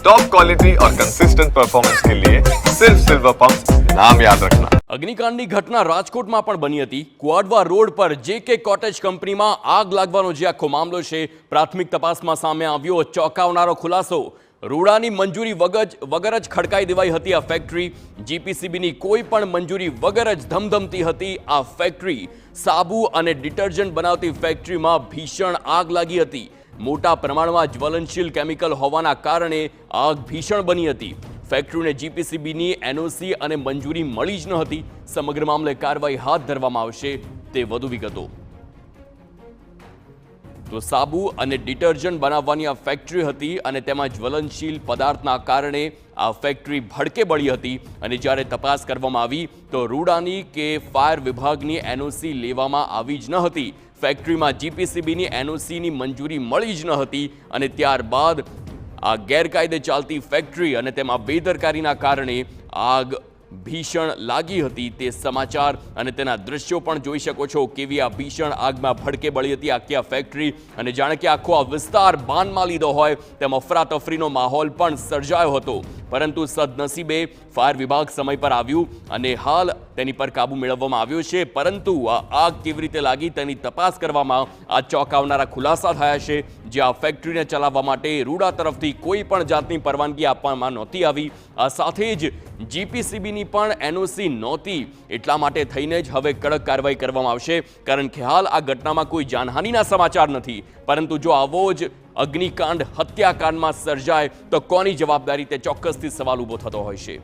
Top quality और consistent performance के लिए सिर्फ सिल्वर पंप नाम याद रखना। અગ્નિકાંડની ઘટના રાજકોટમાં પણ બની હતી। કુવાડવા રોડ પર જેકે કોટેજ કંપનીમાં આગ લાગવાનો જે આખો મામલો છે, પ્રાથમિક તપાસમાં સામે આવ્યો ચોંકાવનારો ખુલાસો। રૂડાની મંજૂરી વગર જ ખડકાઈ દેવાઈ હતી આ ફેક્ટરી। જીપીસીબીની કોઈ પણ મંજૂરી વગર જ ધમધમતી હતી આ ફેક્ટરી। સાબુ અને ડિટર્જન્ટ બનાવતી ફેક્ટરીમાં ભીષણ આગ લાગી હતી। મોટા પ્રમાણમાં જ્વલનશીલ કેમિકલ હોવાના કારણે આગ ભીષણ બની હતી। ફેક્ટરીને જીપીસીબીની એનઓસી અને મંજૂરી મળી જ ન હતી। સમગ્ર મામલે કાર્યવાહી હાથ ધરવામાં આવશે તે વધુ વિગતો। તો સાબુ અને ડિટર્જન્ટ બનાવવાની આ ફેક્ટરી હતી અને તેમાં જ્વલનશીલ પદાર્થના કારણે આ ફેક્ટરી ભડકે બળી હતી। અને જ્યારે તપાસ કરવામાં આવી તો રૂડાની કે ફાયર વિભાગની એનઓસી લેવામાં આવી જ ન હતી। ફેક્ટરીમાં જીપીસીબીની એનઓસીની મંજૂરી મળી જ ન હતી અને ત્યારબાદ આ ગેરકાયદે ચાલતી ફેક્ટરી અને તેમાં બેદરકારીના કારણે આગ ભીષણ લાગી હતી તે સમાચાર અને તેના દ્રશ્યો પણ જોઈ શકો છો। કેવી આ ભીષણ આગમાં ભડકે બળી હતી આખી આ ફેક્ટરી અને જાણે કે આખો આ વિસ્તાર બાનમાં લીધો હોય તેમ અફરાતફરીનો માહોલ પણ સર્જાયો હતો। પરંતુ સદનસીબે ફાયર વિભાગ સમય પર આવ્યું અને હાલ તેની પર કાબુ મેળવવામાં આવ્યો છે। પરંતુ આ આગ કેવી રીતે લાગી તેની તપાસ કરવામાં આ ચોંકાવનારા ખુલાસા થયા છે। જે આ ફેક્ટરીને ચલાવવા માટે રૂડા તરફથી કોઈ પણ જાતની પરવાનગી આપવામાં નહોતી આવી। આ સાથે જ જીપીસીબીની પણ એનઓસી નહોતી। એટલા માટે થઈને જ હવે કડક કાર્યવાહી કરવામાં આવશે, કારણ કે હાલ આ ઘટનામાં કોઈ જાનહાનિના સમાચાર નથી। પરંતુ જો આવો જ અગ્નિકાંડ હત્યાકાંડમાં સર્જાય તો કોની જવાબદારી તે ચોક્કસથી સવાલ ઊભો થતો હોય છે।